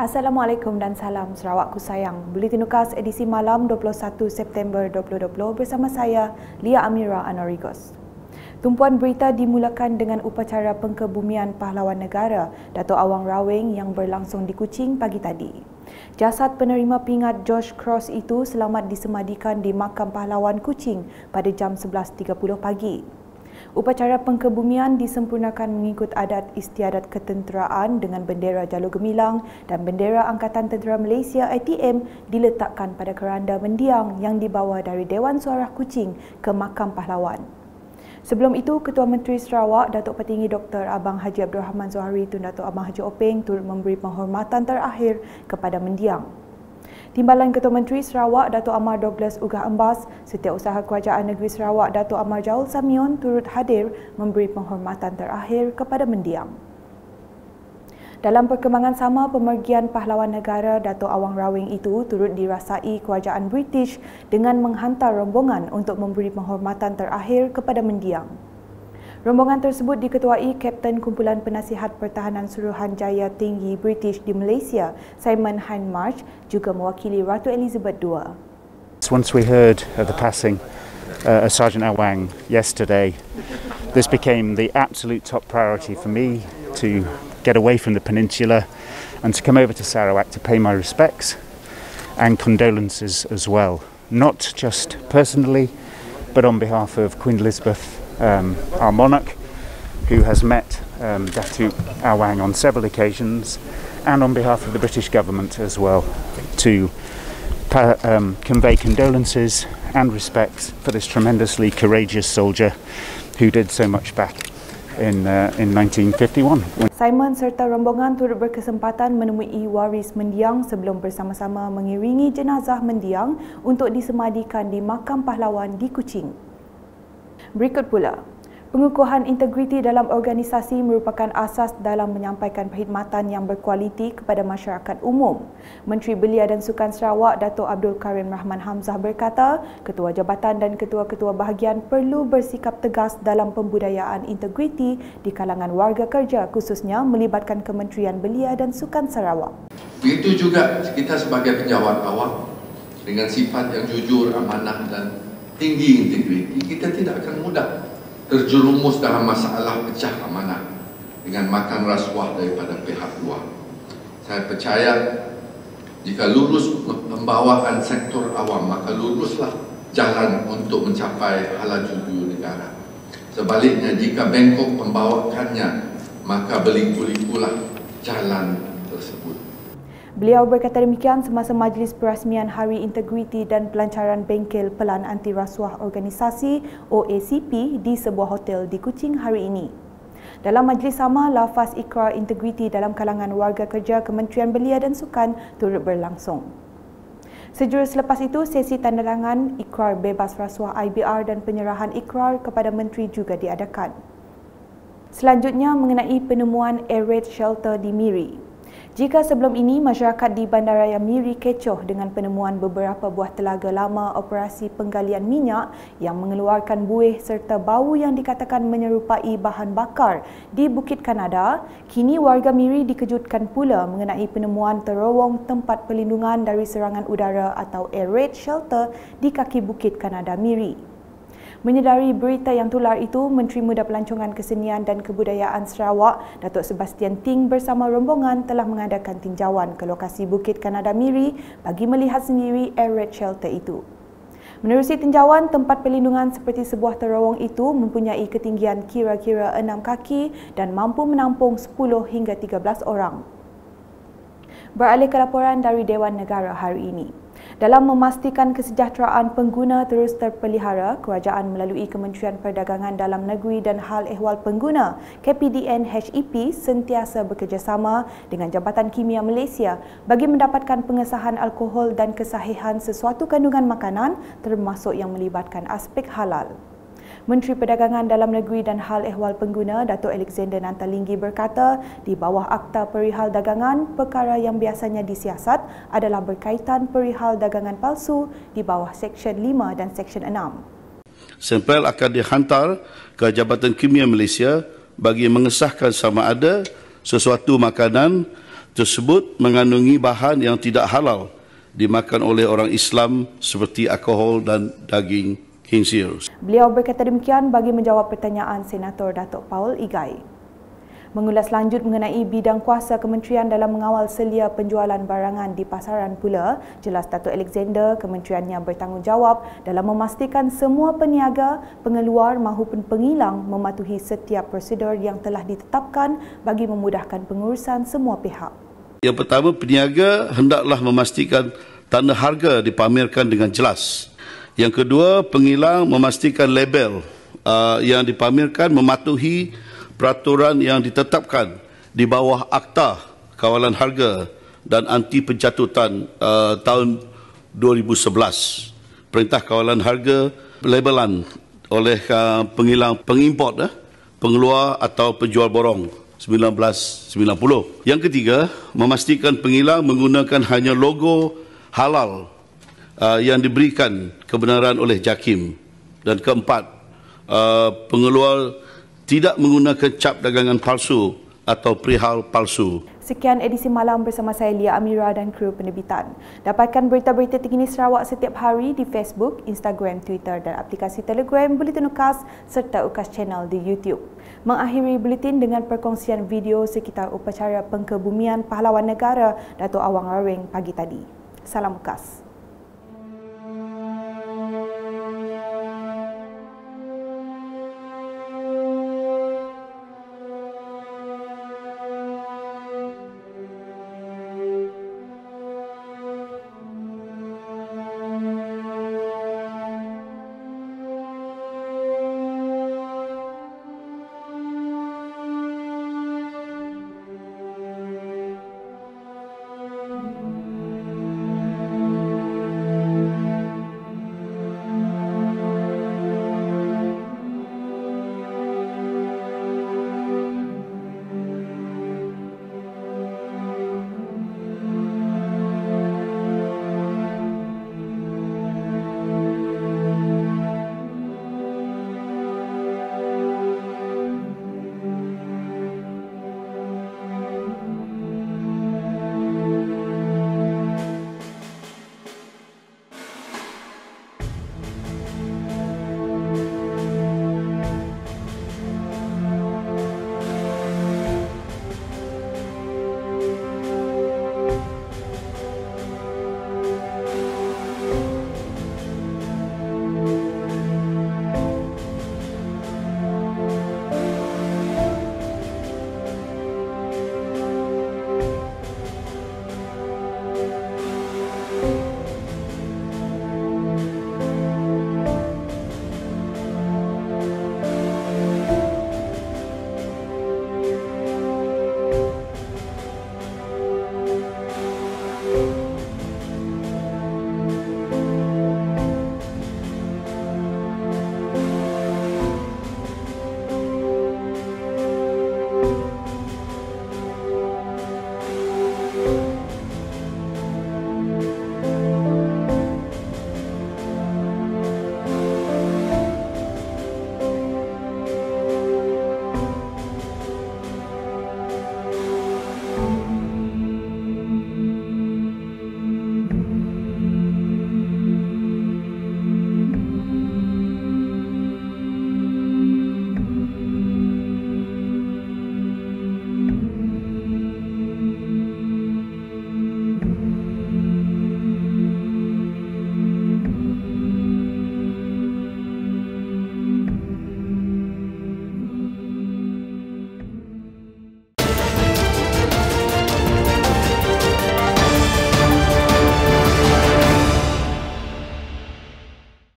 Assalamualaikum dan salam Sarawakku sayang. Buletin Ukas edisi malam 21 September 2020 bersama saya, Lia Amira Anorigos. Tumpuan berita dimulakan dengan upacara pengkebumian pahlawan negara Dato' Awang Rawing yang berlangsung di Kuching pagi tadi. Jasad penerima pingat George Cross itu selamat disemadikan di Makam Pahlawan Kuching pada jam 11.30 pagi. Upacara pengkebumian disempurnakan mengikut adat istiadat ketenteraan dengan bendera Jalur Gemilang dan bendera Angkatan Tentera Malaysia ATM diletakkan pada keranda mendiang yang dibawa dari Dewan Suara Kuching ke Makam Pahlawan. Sebelum itu, Ketua Menteri Sarawak, Datuk Petinggi Dr. Abang Haji Abdul Rahman Zohari Tun Datuk Abang Haji Openg turut memberi penghormatan terakhir kepada mendiang. Timbalan Ketua Menteri Sarawak Datuk Amar Douglas Ugah Embas, Setiausaha Kerajaan Negeri Sarawak Datuk Amar Jaul Samion turut hadir memberi penghormatan terakhir kepada mendiang. Dalam perkembangan sama, pemergian pahlawan negara Dato' Awang Rawing itu turut dirasai Kerajaan British dengan menghantar rombongan untuk memberi penghormatan terakhir kepada mendiang. Rombongan tersebut diketuai Kapten Kumpulan Penasihat Pertahanan Suruhanjaya Tinggi British di Malaysia, Simon Hindmarch, juga mewakili Ratu Elizabeth II. Once we heard of the passing of Sergeant Awang yesterday, this became the absolute top priority for me to get away from the peninsula and to come over to Sarawak to pay my respects and condolences as well, not just personally, but on behalf of Queen Elizabeth, our monarch, who has met Datuk Awang on several occasions, and on behalf of the British government as well, to convey condolences and respects for this tremendously courageous soldier who did so much back in 1951. Simon serta rombongan turut berkesempatan menemui waris mendiang sebelum bersama-sama mengiringi jenazah mendiang untuk disemadikan di Makam Pahlawan di Kuching. Berikut pula, pengukuhan integriti dalam organisasi merupakan asas dalam menyampaikan perkhidmatan yang berkualiti kepada masyarakat umum. Menteri Belia dan Sukan Sarawak Datuk Abdul Karim Rahman Hamzah berkata, ketua jabatan dan ketua-ketua bahagian perlu bersikap tegas dalam pembudayaan integriti di kalangan warga kerja, khususnya melibatkan Kementerian Belia dan Sukan Sarawak. Begitu juga kita sebagai pejabat awam dengan sifat yang jujur, amanah dan tinggi integriti, kita tidak akan mudah terjerumus dalam masalah pecah amanah dengan makan rasuah daripada pihak luar. Saya percaya jika lurus pembawaan sektor awam, maka luruslah jalan untuk mencapai halal negara. Sebaliknya, jika bengkok pembawakannya, maka berliku-likulah jalan tersebut. Beliau berkata demikian semasa majlis perasmian Hari Integriti dan Pelancaran Bengkel Pelan Anti Rasuah Organisasi OACP di sebuah hotel di Kuching hari ini. Dalam majlis sama, lafaz ikrar integriti dalam kalangan warga kerja Kementerian Belia dan Sukan turut berlangsung. Sejurus selepas itu, sesi tandatangan ikrar bebas rasuah IBR dan penyerahan ikrar kepada menteri juga diadakan. Selanjutnya mengenai penemuan air raid shelter di Miri. Jika sebelum ini masyarakat di Bandaraya Miri kecoh dengan penemuan beberapa buah telaga lama operasi penggalian minyak yang mengeluarkan buih serta bau yang dikatakan menyerupai bahan bakar di Bukit Kanada, kini warga Miri dikejutkan pula mengenai penemuan terowong tempat perlindungan dari serangan udara atau air raid shelter di kaki Bukit Kanada Miri. Menyedari berita yang tular itu, Menteri Muda Pelancongan Kesenian dan Kebudayaan Sarawak, Datuk Sebastian Ting bersama rombongan telah mengadakan tinjauan ke lokasi Bukit Kanada Miri bagi melihat sendiri air raid shelter itu. Menerusi tinjauan, tempat perlindungan seperti sebuah terowong itu mempunyai ketinggian kira-kira 6 kaki dan mampu menampung 10 hingga 13 orang. Beralih ke laporan dari Dewan Negara hari ini. Dalam memastikan kesejahteraan pengguna terus terpelihara, kerajaan melalui Kementerian Perdagangan Dalam Negeri dan Hal Ehwal Pengguna KPDN HEP sentiasa bekerjasama dengan Jabatan Kimia Malaysia bagi mendapatkan pengesahan alkohol dan kesahihan sesuatu kandungan makanan termasuk yang melibatkan aspek halal. Menteri Perdagangan Dalam Negeri dan Hal Ehwal Pengguna Datuk Alexander Nantalinggi berkata, di bawah Akta Perihal Dagangan, perkara yang biasanya disiasat adalah berkaitan perihal dagangan palsu di bawah Seksyen 5 dan Seksyen 6. Sampel akan dihantar ke Jabatan Kimia Malaysia bagi mengesahkan sama ada sesuatu makanan tersebut mengandungi bahan yang tidak halal dimakan oleh orang Islam seperti alkohol dan daging khinsir. Beliau berkata demikian bagi menjawab pertanyaan Senator Datuk Paul Igai. Mengulas lanjut mengenai bidang kuasa kementerian dalam mengawal selia penjualan barangan di pasaran pula, jelas Datuk Alexander kementeriannya bertanggungjawab dalam memastikan semua peniaga, pengeluar maupun pengilang mematuhi setiap prosedur yang telah ditetapkan bagi memudahkan pengurusan semua pihak. Yang pertama, peniaga hendaklah memastikan tanda harga dipamerkan dengan jelas. Yang kedua, pengilang memastikan label yang dipamerkan mematuhi peraturan yang ditetapkan di bawah Akta Kawalan Harga dan Anti Pencatutan tahun 2011. Perintah Kawalan Harga labelan oleh pengilang pengimport, pengeluar atau penjual borong 1990. Yang ketiga, memastikan pengilang menggunakan hanya logo halal yang diberikan kebenaran oleh JAKIM. Dan keempat, pengeluar tidak menggunakan cap dagangan palsu atau perihal palsu. Sekian edisi malam bersama saya Lia Amira dan kru penerbitan. Dapatkan berita-berita terkini Sarawak setiap hari di Facebook, Instagram, Twitter dan aplikasi Telegram, Buletin UKAS serta UKAS Channel di YouTube. Mengakhiri buletin dengan perkongsian video sekitar upacara pengkebumian pahlawan negara Datuk Awang Raring pagi tadi. Salam UKAS.